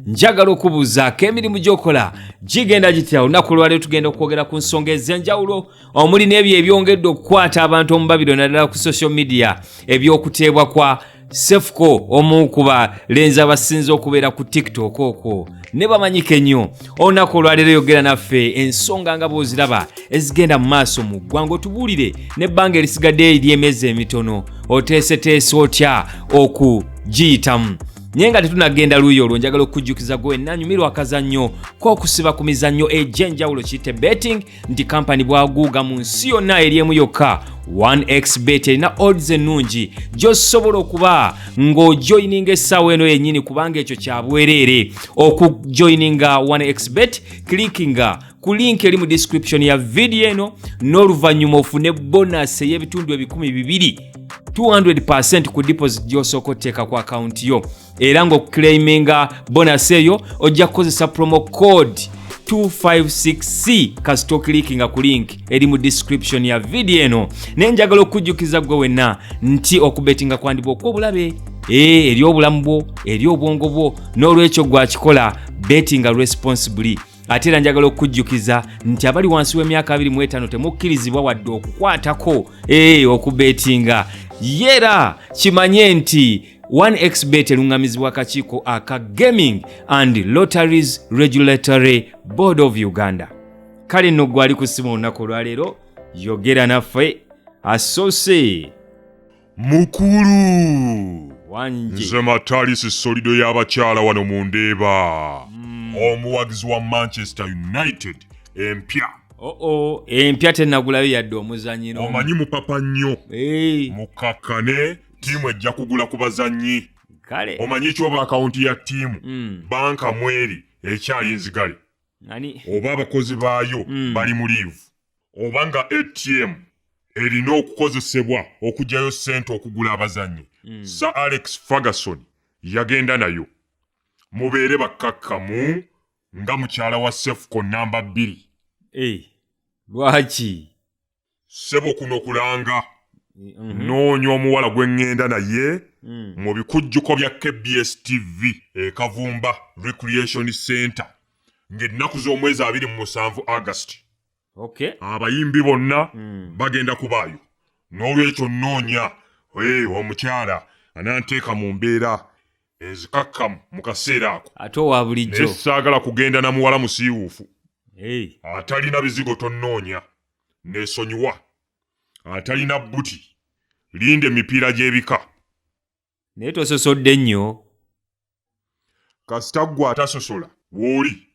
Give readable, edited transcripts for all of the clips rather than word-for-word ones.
njagala okubuuzaako emirimu gy'okola gigenda gitya. Olunaku lwaleero tugenda okwogera ku nsonga ez'enjawulo omuli n'ebyo ebyongedde okukwata abantu omubabiro naddala ku social media eby'okuteebwa kwa Cephco omu ku balenzi abasinze okubeera ku TikTok okwo ne bamanyike nnyo. Olunaku olwaleero yogera naffe ensonga nga bw'oziraba ezigenda mu maaso mu ggwanga otubuulire n'ebbanga erisigadde ery'emyezi emitono oteeseteese otya okugiyitamu. Naye nga tetunagenda luuyi olwo njagala okukujjukiza gwe nanyumirwa akazannyo k'okusiba ku mizannyo egy'enjawulo kiyite betting nti kampani bwaguuga mu nsi yonna eriemu yokka 1xbet erina odds ennungi gy'osobola okuba ng'ojoyininga essaawa eno yennyini kubanga ekyo kya bwereere. Okujoyininga 1xbet clickinga ku link eri mu description ya video eno n'oluvannyuma ofune bonus ey'ebitundu 200 200% ku deposit gy'osooka otteeka ku akaunti yo, era ng'okuclaiminga bonus eyo ojja kukozesa promo code 256C kasita oklickinga ku link eri mu description ya video eno. Naye njagala okujjukiza gwe wenna nti okubetinga kwandibwa okw'obulabe eri obulamu bwo eri obwongo bwo, n'olwekyo gwakikola bettinga responsibly. Ate era njagala okujjukiza nti abali wansi w'emyaka 25 temukkirizibwa wadde okukwatako okubetinga. Yera kimanye nti 1xbet eruŋŋamizibwa akakiiko aka Gaming and Lotteries Regulatory Board of Uganda. Kale nno gwali ku ssimu olunaku olwaleero yogera naffe asoose mukulu wanje nze Matalisi solido y'abakyala wano mu Ndeeba. Omuwagizi wa Manchester United empya. Empya tennagulayo yadde omuzannyi n'omu. Omanyi mupapa nnyo. Mukakkane ttiimu ejja kugula ku bazannyi. Kale Omanyi ky'oba akawunti ya ttiimu banka mweri ekyali nzigale. Oba abakozi baayo bali mu liivu. Oba nga ATM erina okukozesebwa okugyayo ssente okugula abazannyi. Sir Alex Ferguson yagenda nayo. Mubeere bakkakkamu nga mukyala wa Cephco namba 2. Lwaki? Ssebo kuno kulanga. Noonya omuwala gwe ŋŋenda naye mu bikujjuko bya KBS TV Kavumba Recreation Center ng'ennaku z'omwezi 27 August. Abayimbi bonna bagenda kubaayo. N'olwekyo nnoonya omukyala ananteeka mu mbeera ezikakkamu mu kaseera ako. Ate owa bulijjo. Ne saagala kugenda na muwala musiiwuufu. Atalina bizigo tonnoonya. Neesonyiwa. Atalina bbuti. Linda emipiira gy'ebika. Naye tososodde nnyo. Kasita ggwe atasosola w'oli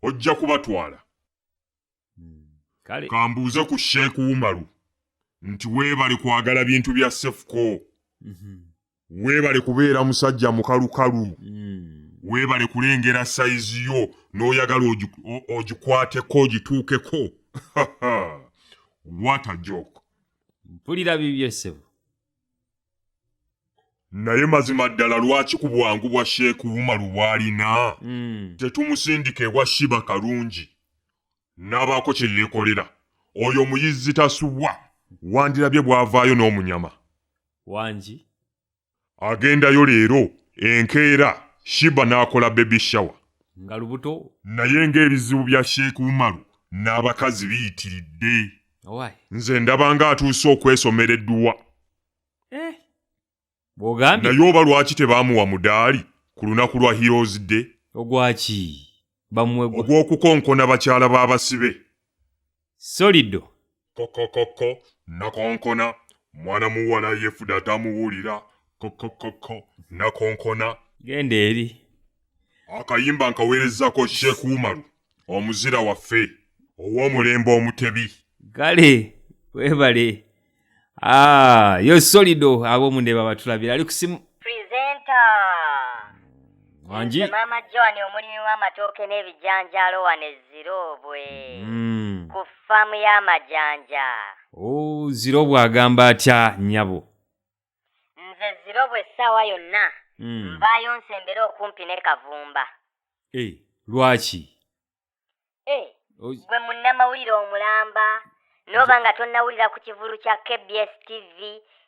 ojja kubatwala. Kale kambuuze ku Sheikh Umar nti weebale kwagala bintu bya Cephco. Weebale kubeera musajja mukalukalu. Weebale kulengera sayizi yo n'oyagala ogikwateko ogituukeko. What a joke. Mpulira bibye ssebo. Naye mazima ddala lwaki ku bwangu bwa Sheikh Umar bw'alina tetumusindika ewa Shiba Kalungi n'abaako kye yeekolera. Oyo muyizzi tasubwa wandirabye bw'avaayo n'omunyama. Wangi agendayo leero enkeera Shiba n'akola baby shower. Nga lubuto. Naye ng'ebizibu bya Sheikh Umar n'abakazi biyitiridde. Nze ndaba nga atuuse okwesomera edduwa. Bw'ogambye. Naye oba lwaki tebaamuwa mudaali ku lunaku lwa Heroes Day? Ogwaki? Bamuwegwa. Ogw'okukonkona bakyala b'abasibe. Solido. Kokokoko nakonkona mwana muwala yefuda tamuwulira. Kokokoko nakonkona. Genda eri. Akayimba nkaweerezako Sheikh Umar omuzira waffe ow'omulembe omutebi. Kale weebale. Yo Solido ab'omu Ndeeba batulabira ali ku simu. Presenter. Wanji. Maama Joan omulimi w'amatooke n'ebijanjaalo wano Zirobwe. Ku faamu y'amajanja. Zirobwe agamba atya nnyabo? Nze Zirobwe essaawa yonna. Nvaayo nsembera okumpi ne Kavumba. Lwaki? Gwe munnamawulire omulamba. Noba nga tonnawulira ku kivulu kya KBS TV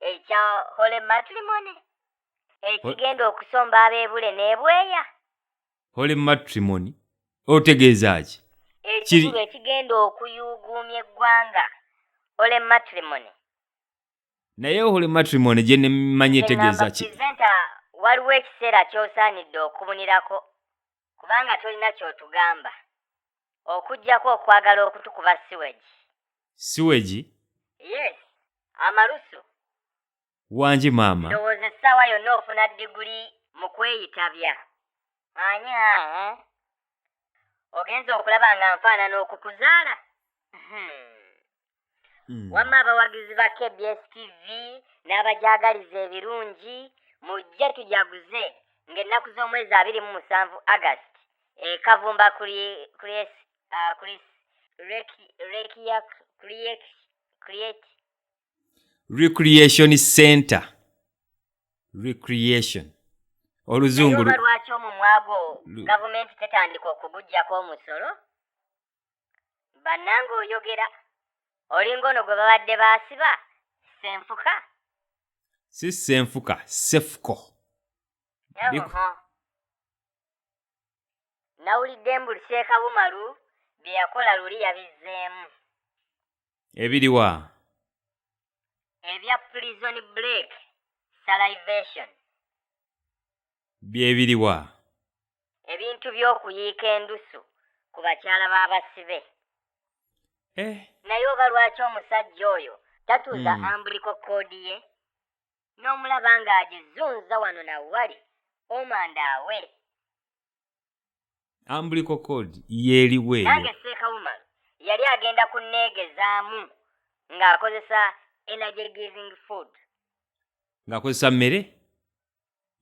ekya Hole Matrimony ekigenda okusomba abeebule n'ebweya. Holy matrimony otegeeza ki? Ekikulu ekigenda okuyuuguumya eggwanga Holy matrimony. Naye holy matrimony gye mmanyi etegeeza ki? Waliwo ekiseera ky'osaanidde okubunirako kubanga tolina ky'otugamba okuggyako okwagala okutukuba siwegi. Siwegi? Yes, amalusu. Wangi maama. Ndowooza essaawa yonna ofuna diguli mu kweyitabya. Anya, ogenza okulaba nga nfaanana okukuzaala. Wamma abawagizi ba KBS TV n'abajagaliza ebirungi mujje tujaguze ng'ennaku z'omwezi 27 August Kavumba Recreation Center. Recreation. Oluzungu lwaki omumwago gavumenti tetandika okugujjako omusolo? Bannange oyogera olinga ono gwe babadde baasiba senfuka? Si senfuka, Cephco. Nawulidde mbu Sheikh Umar bye yakola luli yabizzeemu. Ebiriwa? Ebya prison break, salivation. Byebiriwa? Ebintu by'okuyiika endusu ku bakyala b'abasibe. Naye oba lwaki omusajja oyo tatuuza ambuliko koodi ye n'omulaba ng'agizunza wano na wali omandaawe. Ambuliko code yeeriwe. Nange Sheikh Umar yali agenda kunneegezaamu ng'akozesa energy giving food. Ng'akozesa mmere?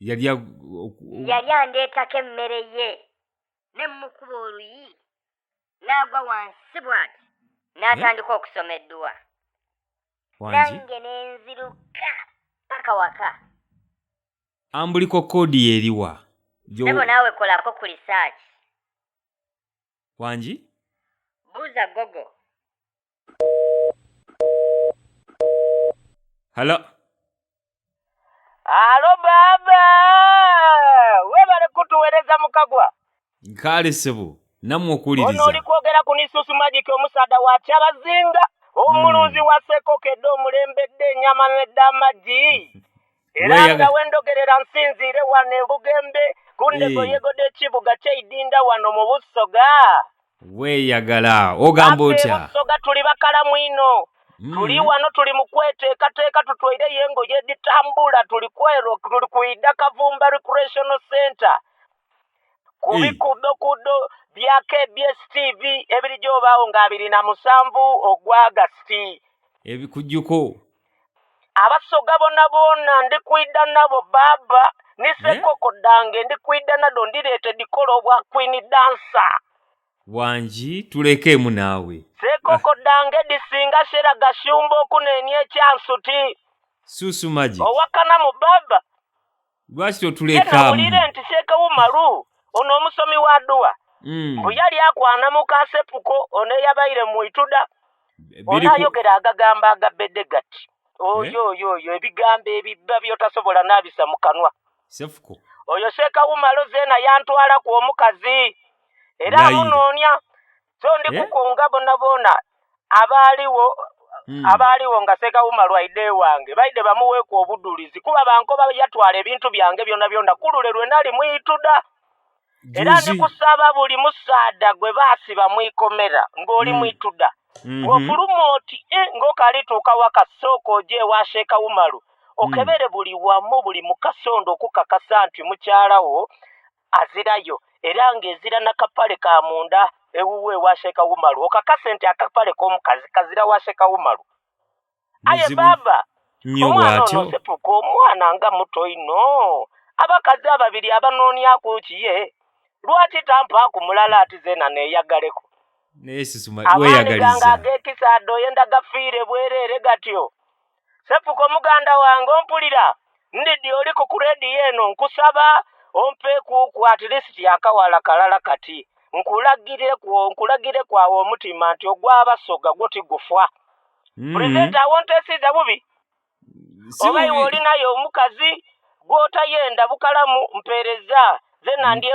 Yali andeetako emmere ye ne mmukuba oluyi n'agwa wansi bw'ati n'atandika okusoma edduwa. Nange ne nziruka paka waka. Ambuliko code yeeriwa? Nebo naawe kolako ku research. Wangi? Buuza Gogo. Hello? Alo baba! Webale kutuweereza mukagwa. Nkale ssebo, nammwe okuwuliriza. Ono oli kwogera ku Nisusu Magic omusaada wa Kyabazinga, omuluuzi wa Ssekokedde omulembedde ennyama n'amagi. Era nga wendogerera nsinziire wano e Bugembe kundego yegodde ekibuga ky'Eidinda wano mu Busoga. Weeyagala ogamba otya? Busoga tuli bakalamu ino. Tuli wano tuli mu kweteekateeka tutwaireyo engoye editambula tuli kuyidda Kavumba Recreational Center. Ku bikuddo bya KBS TV ebiri gy'obaawo nga 27 ogwa Agasti. Ebikujjuko. Abasoga bonna ndikwidda nabo baba ni Sekoko dange ndikwidda nado ndireete dikolo obwa Queen Dancer. Wangi tulekeemu naawe. Sekoko dange disinga shera gashumba okunenya ekyansuti. Susu Magic. Owakana mu baba. Lwaki totulekaamu? Nawulire nti Sheikh Umar ono omusomi wa dduwa. Bwe yali akwana mu Cephco ono yabaire mu Ituda. Ono ayogera agagamba agabedde gati. Oyo ebigambo ebibba byotasobola n'abisa mu kanwa. Cephco. Oyo Sheikh Umar zeena yantwala ku omukazi. Era amunoonya. So ndi kukunga bonna abaaliwo nga Sheikh Umar aide wange baide bamuweeku obudulizi kuba bankoba yatwala ebintu byange byonna kulule lwe nali mu Ituda. Era ndikusaba buli musaada gwe baasiba mu ikomera ng'oli mu Ituda. Ofulumoti ng'okalituuka wakasooka oje wa Sheikh Umar okebere buli wamu buli mukasondo okukakasa nti mukyalawo azirayo era ng'ezira nakapale ka munda ewuwe wa Sheikh Umar okakase nti akapale k'omukazi kazira wa Sheikh Umar. Aye baba omwana ono Cephco omwana nga muto ino abakazi ababiri abanoonya kukiye lwaki tampa kumulala ati zeena neeyagaleko. Weeyagaliza ag'ekisaado yenda gafiire bwereere gatyo. Cephco muganda wange ompulira ndidi oli ku rediyo eno nkusaba ompeeku at least yakawala kalala kati nkulagire kwawe omutima nti ogw'abasoga gwo tigufa. Pulezidenti awontesiza bubi oba iwe olinayo omukazi gw'otayenda bukalamu mpeereza zena ndiye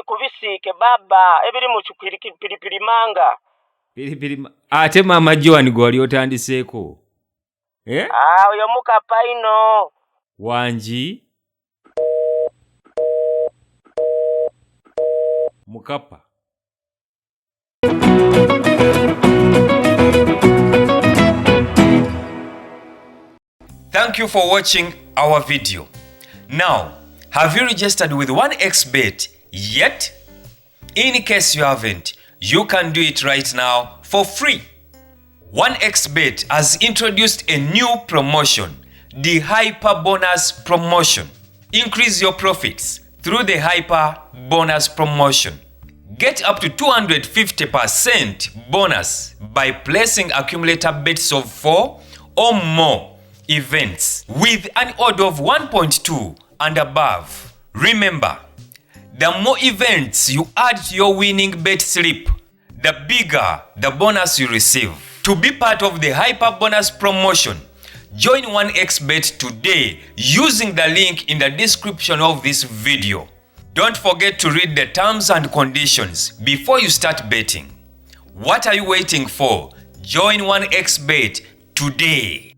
kubisiike baba ebiri mu pilipili manga. Ate Maama Joan gwe wali otandiseeko. Oyo Mukapa ino. Wangi. Mukapa. Thank you for watching our video. Now, have you registered with 1xBet yet? In case you haven't, you can do it right now for free. 1xBet has introduced a new promotion, the Hyper Bonus Promotion. Increase your profits through the Hyper Bonus Promotion. Get up to 250% bonus by placing accumulator bets of 4 or more events with an order of 1.2 and above. Remember, the more events you add to your winning bet slip, the bigger the bonus you receive. To be part of the Hyper Bonus Promotion, join 1xBet today using the link in the description of this video. Don't forget to read the terms and conditions before you start betting. What are you waiting for? Join 1xBet today.